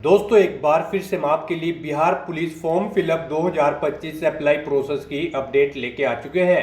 दोस्तों एक बार फिर से हम आपके लिए Bihar police form fill up 2025 apply process की अपडेट लेके आ चुके हैं।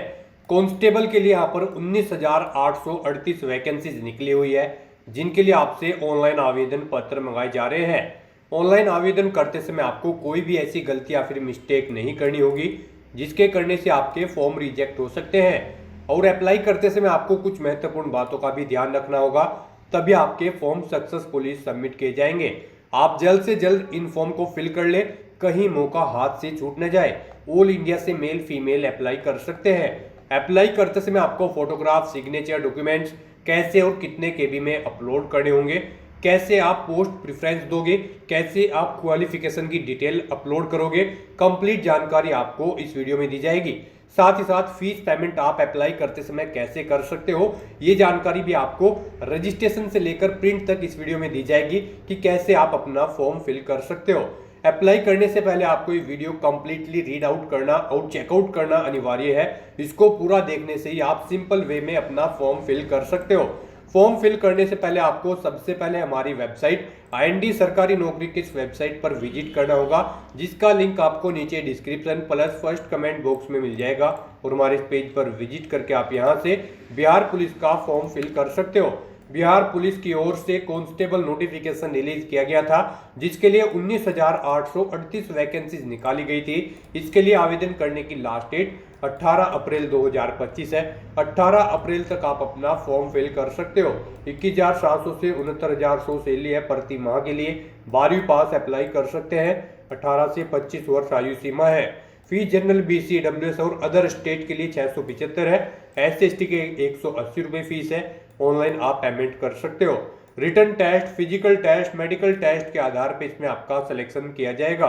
कांस्टेबल के लिए यहाँ पर 19,838 वैकेंसीज निकली हुई है, जिनके लिए आपसे ऑनलाइन आवेदन पत्र मंगाए जा रहे हैं। ऑनलाइन आवेदन करते समय आपको कोई भी ऐसी गलती या फिर मिस्टेक नहीं करनी होगी जिसके करने से आपके फॉर्म रिजेक्ट हो सकते हैं। और अप्लाई करते समय आपको कुछ महत्वपूर्ण बातों का भी ध्यान रखना होगा, तभी आपके फॉर्म सक्सेसफुली सबमिट किए जाएंगे। आप जल्द से जल्द इन फॉर्म को फिल कर ले, कहीं मौका हाथ से छूट न जाए। ऑल इंडिया से मेल फीमेल अप्लाई कर सकते हैं। अप्लाई करते समय आपको फोटोग्राफ, सिग्नेचर, डॉक्यूमेंट्स कैसे और कितने केबी में अपलोड करने होंगे, कैसे आप पोस्ट प्रेफरेंस दोगे, कैसे आप क्वालिफिकेशन की डिटेल अपलोड करोगे, कंप्लीट जानकारी आपको इस वीडियो में दी जाएगी। साथ ही साथ फीस पेमेंट आप अप्लाई करते समय कैसे कर सकते हो, ये जानकारी भी आपको रजिस्ट्रेशन से लेकर प्रिंट तक इस वीडियो में दी जाएगी कि कैसे आप अपना फॉर्म फिल कर सकते हो। अप्लाई करने से पहले आपको ये वीडियो कंप्लीटली रीड आउट करना और चेकआउट करना अनिवार्य है। इसको पूरा देखने से ही आप सिंपल वे में अपना फॉर्म फिल कर सकते हो। फॉर्म फिल करने से पहले आपको सबसे पहले हमारी वेबसाइट IND सरकारी नौकरी की इस वेबसाइट पर विजिट करना होगा, जिसका लिंक आपको नीचे description plus first comment box में मिल जाएगा। और हमारे इस पेज पर विजिट करके आप यहां से बिहार पुलिस का फॉर्म फिल कर सकते हो। बिहार पुलिस की ओर से कांस्टेबल नोटिफिकेशन रिलीज किया गया था, जिसके लिए 19,838 वैकेंसीज निकाली गई थी। इसके लिए आवेदन करने की लास्ट डेट 18 अप्रैल 2025 है। 18 अप्रैल तक आप अपना फॉर्म फिल कर सकते हो। 21,700 से 69,100 सैलरी है प्रति माह के लिए। 12वीं पास अप्लाई कर सकते हैं। 18 से 25 वर्ष आयु सीमा है। फीस जनरल BC WS और अदर स्टेट के लिए 675 है। SC/ST के 180 रुपये फीस है। ऑनलाइन आप पेमेंट कर सकते हो। Written test, physical test, medical test के आधार पर इसमें आपका सिलेक्शन किया जाएगा।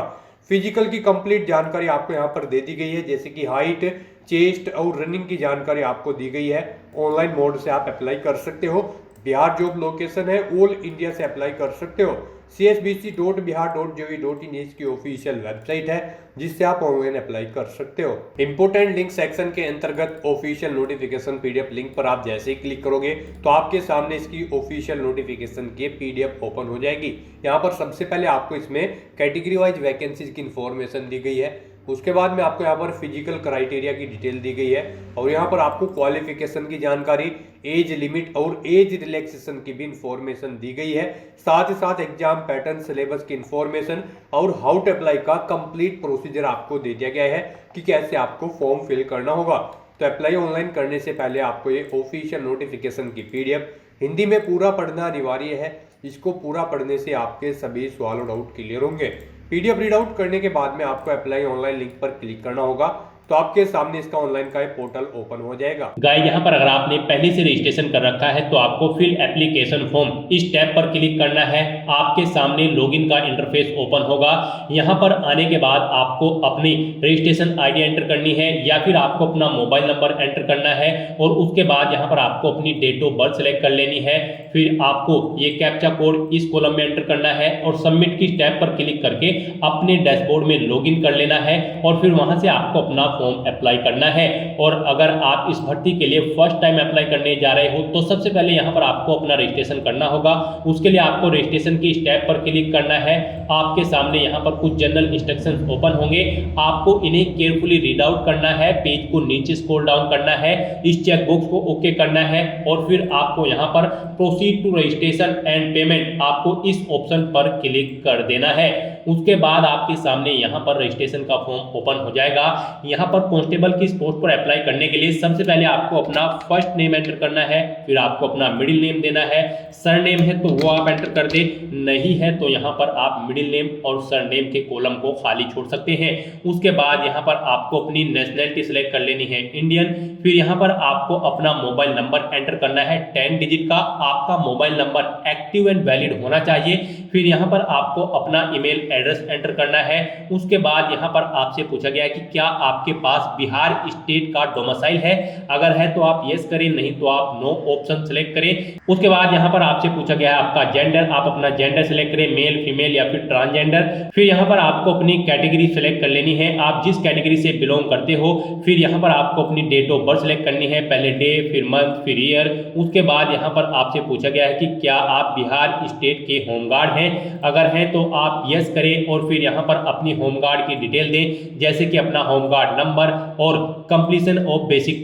फिजिकल की कंप्लीट जानकारी आपको यहाँ पर दे दी गई है, जैसे कि हाइट, चेस्ट और रनिंग की जानकारी आपको दी गई है। ऑनलाइन मोड से आप अप्लाई कर सकते हो। बिहार जॉब लोकेशन है, ऑल इंडिया से अप्लाई कर सकते हो। csbc.bihar.gov.in इसकी ऑफिशियल वेबसाइट है, जिससे आप ऑनलाइन अप्लाई कर सकते हो। इंपोर्टेंट लिंक सेक्शन के अंतर्गत ऑफिशियल नोटिफिकेशन PDF लिंक पर आप जैसे ही क्लिक करोगे तो आपके सामने इसकी ऑफिशियल नोटिफिकेशन की PDF ओपन हो जाएगी। यहाँ पर सबसे पहले आपको इसमें कैटेगरी वाइज वैकेंसीज की इंफॉर्मेशन दी गई है। उसके बाद में आपको यहाँ पर फिजिकल क्राइटेरिया की डिटेल दी गई है और यहाँ पर आपको क्वालिफिकेशन की जानकारी, एज लिमिट और एज रिलैक्सेशन की भी इंफॉर्मेशन दी गई है। साथ ही साथ एग्जाम पैटर्न, सिलेबस की इंफॉर्मेशन और हाउ टू अप्लाई का कंप्लीट प्रोसीजर आपको दे दिया गया है कि कैसे आपको फॉर्म फिल करना होगा। तो अप्लाई ऑनलाइन करने से पहले आपको ये ऑफिशियल नोटिफिकेशन की PDF हिंदी में पूरा पढ़ना अनिवार्य है। इसको पूरा पढ़ने से आपके सभी सवाल और डाउट क्लियर होंगे। PDF रीड आउट करने के बाद में आपको अप्लाई ऑनलाइन लिंक पर क्लिक करना होगा, तो आपके सामने इसका ऑनलाइन का पोर्टल ओपन हो जाएगा। गाइस, यहाँ पर अगर आपने पहले से रजिस्ट्रेशन कर रखा है तो आपको फिल एप्लीकेशन फॉर्म इस टैब पर क्लिक करना है। आपके सामने लॉगिन का इंटरफेस ओपन होगा। यहाँ पर आने के बाद आपको अपनी रजिस्ट्रेशन ID एंटर करनी है या फिर आपको अपना मोबाइल नंबर एंटर करना है और उसके बाद यहाँ पर आपको अपनी डेट ऑफ बर्थ सेलेक्ट कर लेनी है। फिर आपको ये कैप्चा कोड इस कॉलम में एंटर करना है और सबमिट की टैब पर क्लिक करके अपने डैशबोर्ड में लॉगिन कर लेना है और फिर वहां से आपको अपना फॉर्म अप्लाई करना है। और अगर आप इस भर्ती के लिए फर्स्ट टाइम अप्लाई करने जा रहे हो तो सबसे पहले यहाँ पर आपको अपना रजिस्ट्रेशन करना होगा। उसके लिए आपको रजिस्ट्रेशन की टैब पर क्लिक करना है। आपके सामने यहाँ पर कुछ जनरल इंस्ट्रक्शंस ओपन होंगे, आपको इन्हें केयरफुली रीड आउट करना है। पेज को नीचे स्क्रॉल डाउन करना है, इस चेक बॉक्स को ओके करना है और फिर आपको यहाँ पर proceed to registration and payment आपको इस ऑप्शन पर क्लिक कर देना है। उसके बाद आपके सामने यहाँ पर रजिस्ट्रेशन का फॉर्म ओपन हो जाएगा। यहाँ पर कांस्टेबल की पोस्ट पर अप्लाई करने के लिए सबसे पहले आपको अपना फर्स्ट नेम एंटर करना है, फिर आपको अपना मिडिल नेम देना है। सरनेम है तो वो आप एंटर कर दे, नहीं है तो यहाँ पर आप मिडिल नेम और सरनेम के कॉलम को खाली छोड़ सकते हैं। उसके बाद यहाँ पर आपको अपनी नेशनैलिटी सिलेक्ट कर लेनी है, इंडियन। फिर यहाँ पर आपको अपना मोबाइल नंबर एंटर करना है 10 डिजिट का। आपका mobile number active and valid होना चाहिए। फिर यहाँ पर आपको अपना ईमेल एड्रेस एंटर करना है। उसके बाद यहाँ पर आपसे पूछा गया है कि क्या आपके पास बिहार स्टेट का डोमिसाइल है। अगर है तो आप यस करें, नहीं तो आप नो ऑप्शन सेलेक्ट करें। उसके बाद यहाँ पर आपसे पूछा गया है आपका जेंडर, आप अपना जेंडर सेलेक्ट करें, मेल, फीमेल या फिर ट्रांसजेंडर। फिर यहाँ पर आपको अपनी कैटेगरी सेलेक्ट कर लेनी है, आप जिस कैटेगरी से बिलोंग करते हो। फिर यहाँ पर आपको अपनी डेट ऑफ बर्थ सेलेक्ट करनी है, पहले डे, फिर मंथ, फिर ईयर। उसके बाद यहाँ पर आपसे पूछा गया है कि क्या आप बिहार स्टेट के होमगार्ड हैं, अगर हैं तो आप यस करें और फिर यहाँ पर अपनी होमगार्ड की डिटेल दें, जैसे कि अपना होमगार्ड नंबर और कंप्लीशन ऑफ बेसिक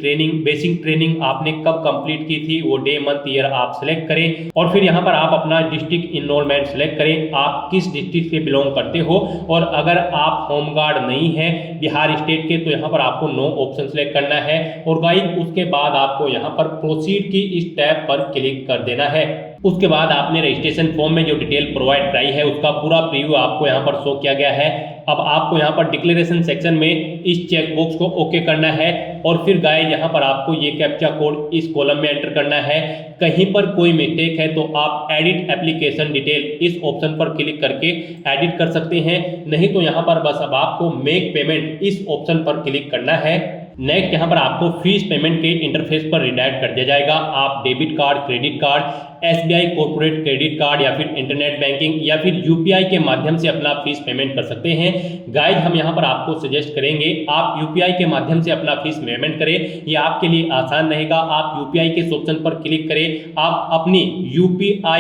ट्रेनिंग आपने कब कंप्लीट की थी, वो डे मंथ ईयर आप सेलेक्ट करें और फिर यहाँ पर आप अपना डिस्ट्रिक्ट इनरोलमेंट सेलेक्ट करें, आप किस डिस्ट्रिक्ट से बिलोंग करते हो। और अगर आप होमगार्ड नहीं हैं बिहार स्टेट के तो यहाँ पर आपको नो ऑप्शन सेलेक्ट करना है और गाइस उसके बाद आपको यहाँ पर प्रोसीड की इस टैब पर क्लिक कर देना है। उसके बाद आपने रजिस्ट्रेशन फॉर्म में जो डिटेल प्रोवाइड कराई है उसका पूरा प्रीव्यू आपको यहाँ पर शो किया गया है। अब आपको यहाँ पर डिक्लेरेशन सेक्शन में इस चेक बॉक्स को ओके करना है और फिर गाइस यहाँ पर आपको ये कैप्चा कोड इस कॉलम में एंटर करना है। कहीं पर कोई मिस्टेक है तो आप एडिट एप्लीकेशन डिटेल इस ऑप्शन पर क्लिक करके एडिट कर सकते हैं, नहीं तो यहाँ पर बस अब आपको मेक पेमेंट इस ऑप्शन पर क्लिक करना है। नेक्स्ट यहाँ पर आपको फीस पेमेंट के इंटरफेस पर रिडायरेक्ट कर दिया जाएगा। आप debit card, credit card, SBI corporate credit card या फिर इंटरनेट बैंकिंग या फिर UPI के माध्यम से अपना फीस पेमेंट कर सकते हैं। गाइस हम यहाँ पर आपको सजेस्ट करेंगे आप UPI के माध्यम से अपना फीस पेमेंट करें, ये आपके लिए आसान रहेगा। आप UPI के ऑप्शन पर क्लिक करें, आप अपनी UPI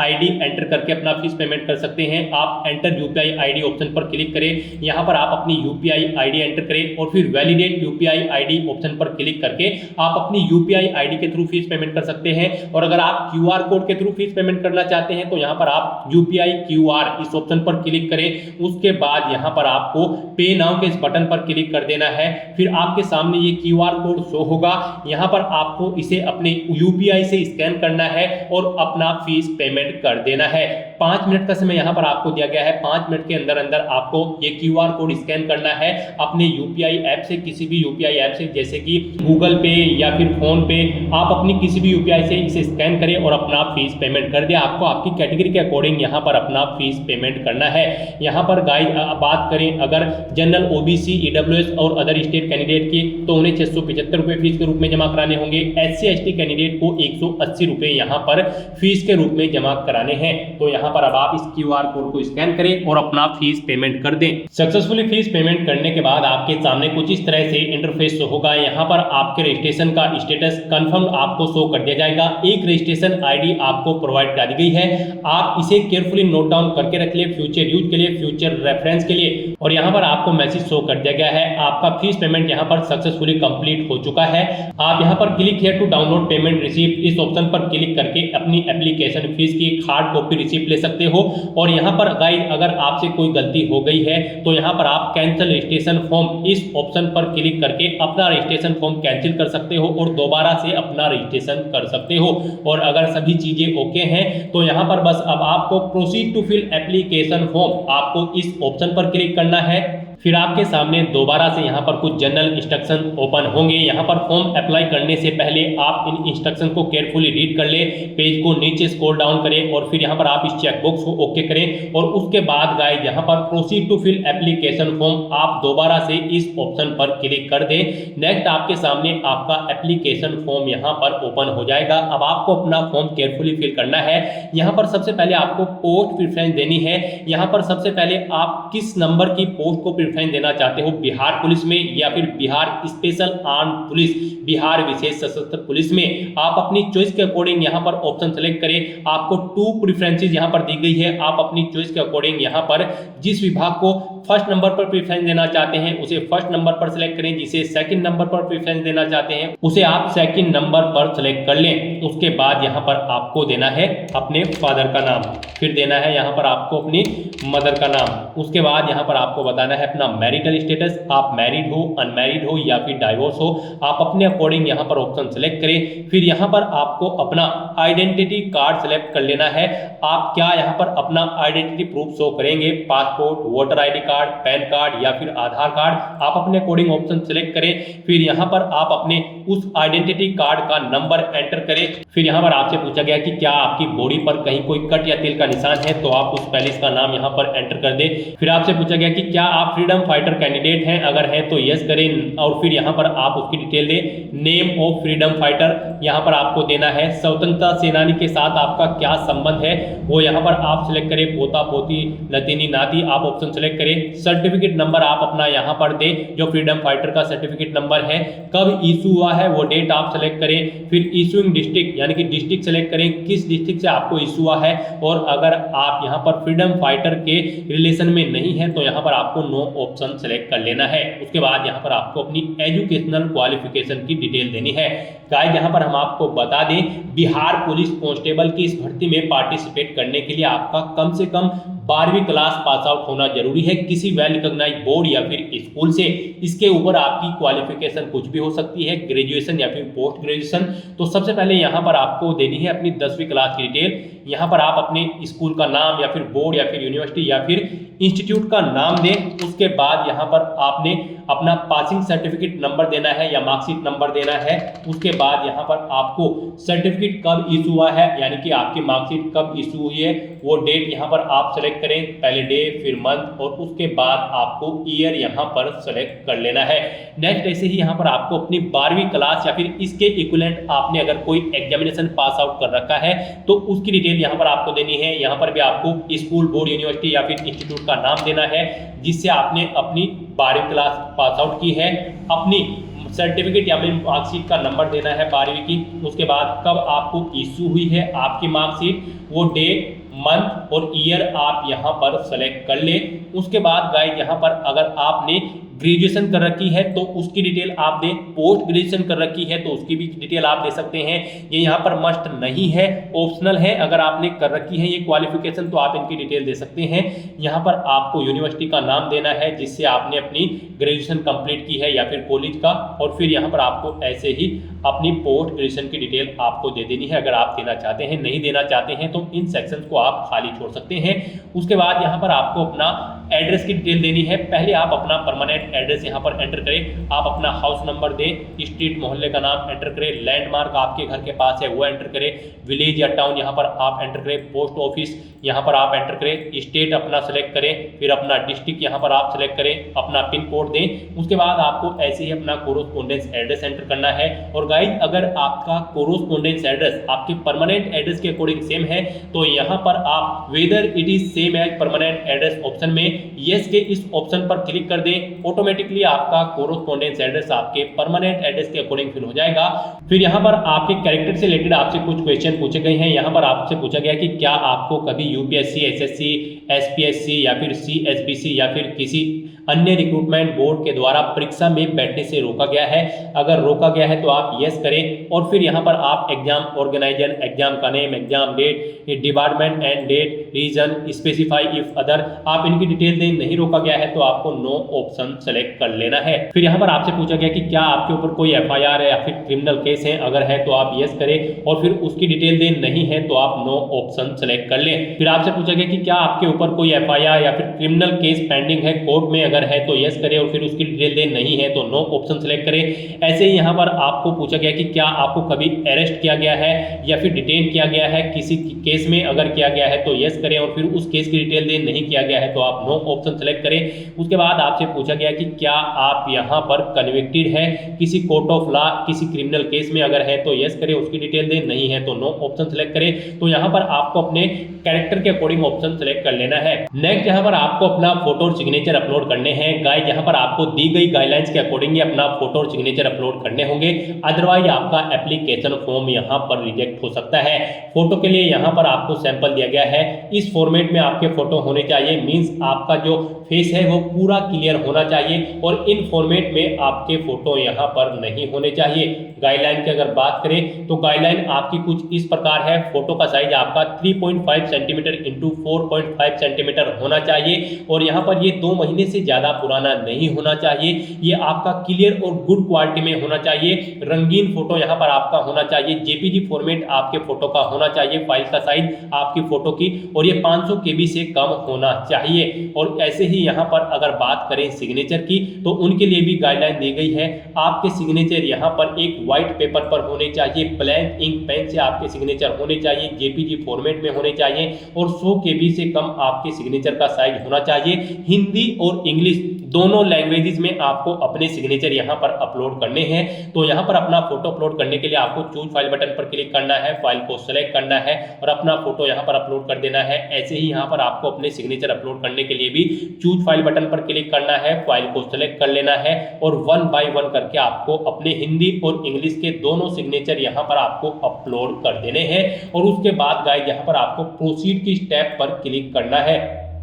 ID एंटर करके अपना फीस पेमेंट कर सकते हैं। आप एंटर UPI ID ऑप्शन पर क्लिक करें, यहाँ पर आप अपनी UPI ID एंटर करें और फिर वैलिडेट UPI ID ऑप्शन पर क्लिक करके आप अपनी UPI ID के थ्रू फीस पेमेंट कर सकते हैं। और अगर आप QR कोड के थ्रू फीस पेमेंट करना चाहते हैं तो यहाँ पर आप UPI QR इस ऑप्शन पर क्लिक करें। उसके बाद यहाँ पर आपको पे नाउ के इस बटन पर क्लिक कर देना है, फिर आपके सामने ये QR कोड शो होगा। यहाँ पर आपको इसे अपने UPI से स्कैन करना है और अपना फीस पेमेंट कर देना है। 5 मिनट का समय यहाँ पर आपको दिया गया है। 5 मिनट के अंदर अंदर आपको ये QR कोड स्कैन करना है अपने UPI ऐप से, किसी भी UPI ऐप से जैसे कि गूगल पे या फिर फोन पे, आप अपनी किसी भी UPI से इसे स्कैन करें और अपना फीस पेमेंट कर दे। आपको आपकी कैटेगरी के अकॉर्डिंग यहाँ पर अपना फीस पेमेंट करना है। यहाँ पर गाइस बात करें अगर जनरल, OBC, EWS और अदर स्टेट कैंडिडेट की तो उन्हें 675 रुपये फीस के रूप में जमा कराने होंगे। SC ST कैंडिडेट को 180 रुपये यहाँ पर फीस के रूप में जमा कराने हैं। तो यहाँ पर अब आप इस QR कोड को स्कैन करें और अपना फीस पेमेंट कर दें। सक्सेसफुली फीस पेमेंट करने के बाद आपके सामने कुछ इस तरह से इंटरफेस होगा। यहाँ पर आपके रजिस्ट्रेशन का स्टेटस कंफर्म आपको शो कर दिया जाएगा। एक रजिस्ट्रेशन ID आपको प्रोवाइड करा दी गई है, आप इसे केयरफुली नोट डाउन करके रख ले फ्यूचर यूज के लिए, फ्यूचर रेफरेंस के लिए। और यहाँ पर आपको मैसेज शो कर दिया गया है आपका फीस पेमेंट यहाँ पर सक्सेसफुली कंप्लीट हो चुका है। आप यहाँ पर click here to download payment receipt इस ऑप्शन पर क्लिक करके अपनी एप्लीकेशन फीस की हार्ड कॉपी रिसीप्ट ले सकते हो। और यहाँ पर गाइस अगर आपसे कोई गलती हो गई है तो यहाँ पर आप कैंसिल रजिस्ट्रेशन फॉर्म इस ऑप्शन पर क्लिक करके अपना रजिस्ट्रेशन फॉर्म कैंसिल कर सकते हो और दोबारा से अपना रजिस्ट्रेशन कर सकते हो। और अगर सभी चीजें ओके हैं तो यहाँ पर बस अब आपको proceed to fill application form आपको इस ऑप्शन पर क्लिक करना है। फिर आपके सामने दोबारा से यहाँ पर कुछ जनरल इंस्ट्रक्शन ओपन होंगे। यहाँ पर फॉर्म अप्लाई करने से पहले आप इन इंस्ट्रक्शन को केयरफुली रीड कर ले, पेज को नीचे स्क्रॉल डाउन करें और फिर यहाँ पर आप इस चेकबॉक्स को ओके करें। और उसके बाद गाइस यहाँ पर proceed to fill application form आप दोबारा से इस ऑप्शन पर क्लिक कर दें। नेक्स्ट आपके सामने आपका एप्लीकेशन फॉर्म यहाँ पर ओपन हो जाएगा। अब आपको अपना फॉर्म केयरफुली फिल करना है। यहाँ पर सबसे पहले आपको पोस्ट प्रेफरेंस देनी है। यहाँ पर सबसे पहले आप किस नंबर की पोस्ट को प्रेफरेंस देना चाहते हो, बिहार पुलिस में या फिर Bihar special arm police, Bihar विशेष सशस्त्र पुलिस में। आप अपनी चॉइस के अकॉर्डिंग यहाँ पर ऑप्शन सेलेक्ट करें। आपको 2 प्रेफरेंसेस यहाँ पर दी गई है। आप अपनी चॉइस के अकॉर्डिंग यहाँ पर जिस विभाग को फर्स्ट नंबर पर प्रेफरेंस देना चाहते हैं उसे फर्स्ट नंबर पर सिलेक्ट करें, जिसे सेकंड नंबर पर प्रेफरेंस देना चाहते हैं उसे आप सेकंड नंबर पर सिलेक्ट कर लें। उसके बाद यहाँ पर आपको देना है अपने फादर का नाम, फिर देना है यहाँ पर आपको अपनी मदर का नाम। उसके बाद यहाँ पर आपको बताना है अपना मैरिटल स्टेटस, आप मैरिड हो, अनमैरिड हो या फिर डाइवोर्स हो। आप अपने अकॉर्डिंग यहाँ पर ऑप्शन सेलेक्ट करें। फिर यहाँ पर आपको अपना आइडेंटिटी कार्ड सेलेक्ट कर लेना है। आप क्या यहाँ पर अपना आइडेंटिटी प्रूफ शो करेंगे, passport, voter ID card, pan card या फिर आधार कार्ड। आप अपने अकॉर्डिंग ऑप्शन सेलेक्ट करें। फिर यहाँ पर आप अपने उस आइडेंटिटी कार्ड का नंबर एंटर करें। फिर यहाँ पर आपसे पूछा गया कि क्या आपकी बॉडी पर कहीं कोई कट या तिल का निशान है, तो आप उस पैलेस का नाम यहाँ पर एंटर कर दें। फिर आपसे पूछा गया कि क्या आप फ्री फ्रीडम फाइटर कैंडिडेट हैं, अगर हैं तो यस करें और फिर यहाँ पर आप उसकी डिटेल दें। नेम ऑफ फ्रीडम फाइटर यहाँ पर आपको देना है। स्वतंत्रता सेनानी के साथ आपका क्या संबंध है वो यहाँ पर आप सिलेक्ट करें, पोता पोती नतीनी नाती आप ऑप्शन सेलेक्ट करें। सर्टिफिकेट नंबर आप अपना यहाँ पर दें, जो फ्रीडम फाइटर का सर्टिफिकेट नंबर है। कब इशू हुआ है वो डेट आप सेलेक्ट करें। फिर इशूइंग डिस्ट्रिक्ट यानी कि डिस्ट्रिक्ट सेलेक्ट करें, किस डिस्ट्रिक्ट से आपको इशू हुआ है। और अगर आप यहाँ पर फ्रीडम फाइटर के रिलेशन में नहीं है तो यहाँ पर आपको नो ऑप्शन सेलेक्ट कर लेना है। उसके बाद यहाँ पर आपको अपनी एजुकेशनल क्वालिफिकेशन की डिटेल देनी है। गाइस यहाँ पर हम आपको बता दें, बिहार पुलिस कांस्टेबल की इस भर्ती में पार्टिसिपेट करने के लिए आपका कम से कम 12वीं क्लास पास आउट होना जरूरी है, किसी वेल रिकॉग्नाइज बोर्ड या फिर स्कूल से। इसके ऊपर आपकी क्वालिफिकेशन कुछ भी हो सकती है, ग्रेजुएशन या फिर पोस्ट ग्रेजुएशन। तो सबसे पहले यहाँ पर आपको देनी है अपनी 10वीं क्लास की डिटेल। यहाँ पर आप अपने स्कूल का नाम या फिर बोर्ड या फिर यूनिवर्सिटी या फिर इंस्टीट्यूट का नाम दें। उसके बाद यहाँ पर आपने अपना पासिंग सर्टिफिकेट नंबर देना है या मार्कशीट नंबर देना है। उसके बाद यहाँ पर आपको सर्टिफिकेट कब इशू हुआ है यानी कि आपकी मार्कशीट कब इशू हुई है वो डेट यहाँ पर आप सेलेक्ट करें, पहले डे फिर मंथ और उसके बाद आपको ईयर यहाँ पर सेलेक्ट कर लेना है। नेक्स्ट ऐसे ही यहाँ पर आपको अपनी 12वीं क्लास या फिर इसके इक्विवेलेंट आपने अगर कोई एग्जामिनेशन पास आउट कर रखा है तो उसकी डिटेल यहाँ पर आपको देनी है। यहाँ पर भी आपको स्कूल, बोर्ड, यूनिवर्सिटी या फिर इंस्टीट्यूट का नाम देना है जिससे आपने अपनी 12वीं क्लास पास आउट की है। अपनी सर्टिफिकेट या फिर मार्कशीट का नंबर देना है 12वीं की। उसके बाद कब आपको इशू हुई है आपकी मार्कशीट, वो डेट, मंथ और ईयर आप यहाँ पर सेलेक्ट कर ले। उसके बाद गाइस यहाँ पर अगर आपने ग्रेजुएशन कर रखी है तो उसकी डिटेल आप दें, पोस्ट ग्रेजुएशन कर रखी है तो उसकी भी डिटेल आप दे सकते हैं। ये यहाँ पर मस्ट नहीं है, ऑप्शनल है। अगर आपने कर रखी है ये क्वालिफिकेशन तो आप इनकी डिटेल दे सकते हैं। यहाँ पर आपको यूनिवर्सिटी का नाम देना है जिससे आपने अपनी ग्रेजुएशन कंप्लीट की है या फिर कॉलेज का। और फिर यहाँ पर आपको ऐसे ही अपनी पोस्ट ग्रेजुएशन की डिटेल आपको दे देनी है। अगर आप देना चाहते हैं, नहीं देना चाहते हैं तो इन सेक्शंस को आप खाली छोड़ सकते हैं। उसके बाद यहाँ पर आपको अपना एड्रेस की डिटेल देनी है। पहले आप अपना परमानेंट एड्रेस यहाँ पर एंटर करें। आप अपना हाउस नंबर दें, स्ट्रीट मोहल्ले का नाम एंटर करें, लैंडमार्क आपके घर के पास है वो एंटर करें, विलेज या टाउन यहाँ पर आप एंटर करें, पोस्ट ऑफिस यहाँ पर आप एंटर करें, स्टेट अपना सेलेक्ट करें, फिर अपना डिस्ट्रिक्ट यहाँ पर आप सेलेक्ट करें, अपना पिन कोड दें। उसके बाद आपको ऐसे ही अपना कोरोस्पोंडेंस एड्रेस एंटर करना है। और गाइस अगर आपका कोरोस्पोंडेंस एड्रेस आपके परमानेंट एड्रेस के अकॉर्डिंग सेम है तो यहाँ पर आप whether it is same as permanent address option में यस के इस ऑप्शन पर क्लिक कर दें। ऑटोमेटिकली आपका कोरोस्पोंडेंस एड्रेस आपके परमानेंट एड्रेस के अकॉर्डिंग फिल हो जाएगा। फिर यहाँ पर आपके कैरेक्टर से रिलेटेड आपसे कुछ क्वेश्चन पूछे गए हैं। यहाँ पर आपसे पूछा गया कि क्या आपको कभी यूपीएससी, एसएससी, एसपीएससी या फिर सीएसबीसी या फिर किसी अन्य रिक्रूटमेंट बोर्ड के द्वारा परीक्षा में बैठने से रोका गया है। अगर रोका गया है तो आप यस करें। और फिर यहाँ पर आप एग्जाम ऑर्गेनाइजर, एग्जाम का name, exam date, department and date, reason, specify if other, आप इनकी डिटेल दें। नहीं रोका गया है तो आपको नो ऑप्शन सेलेक्ट कर लेना है। फिर यहाँ पर आपसे पूछा गया कि क्या आपके ऊपर कोई एफआईआर है या फिर क्रिमिनल केस है, अगर है तो आप यस करें और फिर उसकी डिटेल दें। नहीं है तो आप नो ऑप्शन सेलेक्ट कर लें। फिर आपसे पूछा गया कि क्या आपके ऊपर कोई एफआईआर या फिर क्रिमिनल केस पेंडिंग है कोर्ट में, अगर है तो यस करें और फिर उसकी डिटेल दें। नहीं है तो नो ऑप्शन सेलेक्ट करें। ऐसे ही यहाँ पर आपको पूछा गया कि क्या आपको कभी अरेस्ट किया गया है या फिर डिटेन किया गया है किसी केस में, अगर किया गया है तो यस करें और फिर उस केस की डिटेल दें। नहीं किया गया है तो आप नो ऑप्शन सेलेक्ट करें। उसके बाद आपसे पूछा गया कि क्या आप यहाँ पर कन्विक्टेड है किसी कोर्ट ऑफ लॉ, किसी क्रिमिनल केस में, अगर है तो यस करें, उसकी डिटेल दें। नहीं है तो नो ऑप्शन सेलेक्ट करें। तो यहाँ पर आपको अपने कैरेक्टर के अकॉर्डिंग ऑप्शन सेलेक्ट कर लेना है। नेक्स्ट यहाँ पर आपको अपना फोटो और सिग्नेचर अपलोड करने हैं। गाइस यहाँ पर आपको दी गई गाइडलाइंस के अकॉर्डिंग ही अपना फोटो और सिग्नेचर अपलोड करने होंगे, अदरवाइज आपका एप्लीकेशन फॉर्म यहाँ पर रिजेक्ट हो सकता है। फोटो के लिए यहाँ पर आपको सैंपल दिया गया है। इस फॉर्मेट में आपके फोटो होने चाहिए, मींस आपका जो फेस है वो पूरा क्लियर होना चाहिए और इन फॉर्मेट में आपके फोटो यहाँ पर नहीं होने चाहिए। गाइडलाइन की अगर बात करें तो गाइडलाइन आपकी कुछ इस प्रकार है। फोटो का साइज आपका 3.5 सेंटीमीटर इंटू 4.5 सेंटीमीटर होना चाहिए और यहाँ पर ये 2 महीने से ज्यादा पुराना नहीं होना चाहिए। ये आपका क्लियर और गुड क्वालिटी में होना चाहिए। रंगीन फोटो यहाँ पर आपका होना चाहिए। जेपीजी फॉर्मेट आपके फोटो का होना चाहिए, फाइल का साइज आपकी फोटो की, और ये 500 KB से कम होना चाहिए। और ऐसे ही यहाँ पर अगर बात करें सिग्नेचर की तो उनके लिए भी गाइडलाइन दी गई है। आपके सिग्नेचर यहाँ पर एक व्हाइट पेपर पर होने चाहिए, ब्लैंक इंक पेन से आपके सिग्नेचर होने चाहिए, जेपीजी फॉर्मेट में होने चाहिए और 100 KB से कम आपके सिग्नेचर का साइज होना चाहिए। हिंदी और इंग्लिश दोनों लैंग्वेजेस में आपको अपने सिग्नेचर यहाँ पर अपलोड करने हैं। तो यहाँ पर अपना फोटो अपलोड करने के लिए आपको चूज फाइल बटन पर क्लिक करना है, फाइल को सेलेक्ट करना है और अपना फोटो यहाँ पर अपलोड कर देना है। ऐसे ही यहाँ पर आपको अपने सिग्नेचर अपलोड करने के लिए भी चूज फाइल बटन पर क्लिक करना है, फाइल को सेलेक्ट कर लेना है और 1 बाय 1 करके आपको अपने हिंदी और इंग्लिश के दोनों सिग्नेचर यहाँ पर आपको अपलोड कर देने हैं। और उसके बाद गाइस यहाँ पर आपको प्रोसीड की स्टेप पर क्लिक करना है।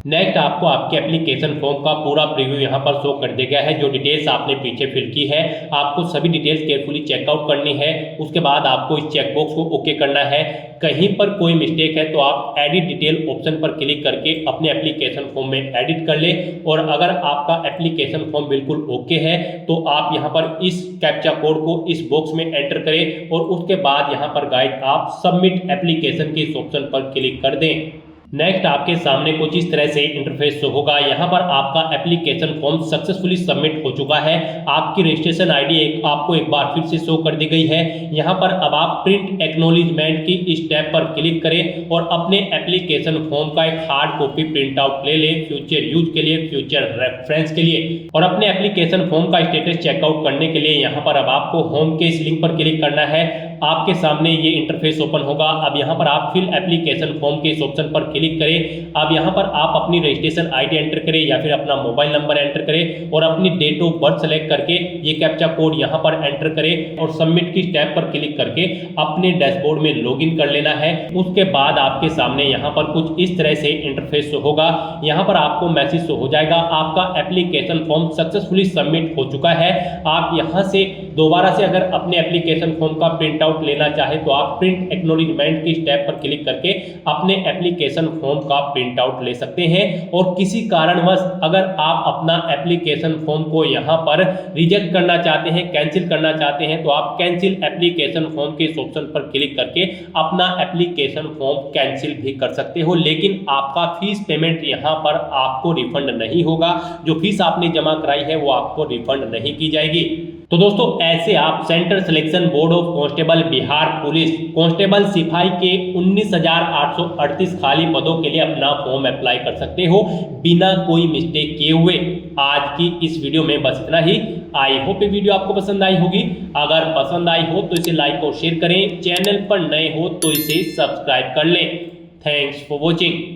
नेक्स्ट आपको आपके एप्लीकेशन फॉर्म का पूरा प्रीव्यू यहाँ पर शो कर दिया गया है। जो डिटेल्स आपने पीछे फिल की है आपको सभी डिटेल्स केयरफुली चेकआउट करनी है। उसके बाद आपको इस चेकबॉक्स को ओके करना है। कहीं पर कोई मिस्टेक है तो आप एडिट डिटेल ऑप्शन पर क्लिक करके अपने एप्लीकेशन फॉर्म में एडिट कर ले। और अगर आपका एप्लीकेशन फॉर्म बिल्कुल ओके है तो आप यहाँ पर इस कैप्चा कोड को इस बॉक्स में एंटर करें और उसके बाद यहाँ पर गाइस आप सबमिट एप्लीकेशन के इस ऑप्शन पर क्लिक कर दें। नेक्स्ट आपके सामने कुछ इस तरह से इंटरफेस शो होगा। यहाँ पर आपका एप्लीकेशन फॉर्म सक्सेसफुली सबमिट हो चुका है। आपकी रजिस्ट्रेशन आईडी आपको एक बार फिर से शो कर दी गई है। यहाँ पर अब आप प्रिंट एक्नॉलेजमेंट की इस टैब पर क्लिक करें और अपने एप्लीकेशन फॉर्म का एक हार्ड कॉपी प्रिंट आउट ले लें फ्यूचर यूज के लिए, फ्यूचर रेफरेंस के लिए। और अपने एप्लीकेशन फॉर्म का स्टेटस चेकआउट करने के लिए यहाँ पर अब आपको होम के इस लिंक पर क्लिक करना है। आपके सामने ये इंटरफेस ओपन होगा। अब यहाँ पर आप फिल एप्लीकेशन फॉर्म के इस ऑप्शन पर क्लिक करें। अब यहाँ पर आप अपनी रजिस्ट्रेशन आईडी एंटर करें या फिर अपना मोबाइल नंबर एंटर करें और अपनी डेट ऑफ बर्थ सेलेक्ट करके ये कैप्चा कोड यहाँ पर एंटर करें और सबमिट की स्टेप पर क्लिक करके अपने डैशबोर्ड में लॉगिन कर लेना है। उसके बाद आपके सामने यहाँ पर कुछ इस तरह से इंटरफेस होगा। यहाँ पर आपको मैसेज हो जाएगा आपका एप्लीकेशन फॉर्म सक्सेसफुली सबमिट हो चुका है। आप यहाँ से दोबारा से अगर अपने एप्लीकेशन फॉर्म का प्रिंट आउट लेना चाहे तो आप प्रिंट एक्नॉलेजमेंट की स्टेप पर क्लिक करके अपने एप्लीकेशन फॉर्म का प्रिंट आउट ले सकते हैं। और किसी कारणवश अगर आप अपना एप्लीकेशन फॉर्म को यहाँ पर रिजेक्ट करना चाहते हैं, कैंसिल करना चाहते हैं तो आप कैंसिल एप्लीकेशन फॉर्म के इस ऑप्शन पर क्लिक करके अपना एप्लीकेशन फॉर्म कैंसिल भी कर सकते हो। लेकिन आपका फीस पेमेंट यहाँ पर आपको रिफंड नहीं होगा। जो फीस आपने जमा कराई है वो आपको रिफंड नहीं की जाएगी। तो दोस्तों ऐसे आप central selection board of constable Bihar police constable सिपाही के 19,838 खाली पदों के लिए अपना फॉर्म अप्लाई कर सकते हो बिना कोई मिस्टेक किए हुए। आज की इस वीडियो में बस इतना ही। आई होप ये वीडियो आपको पसंद आई होगी। अगर पसंद आई हो तो इसे लाइक और शेयर करें। चैनल पर नए हो तो इसे सब्सक्राइब कर लें। Thanks for watching.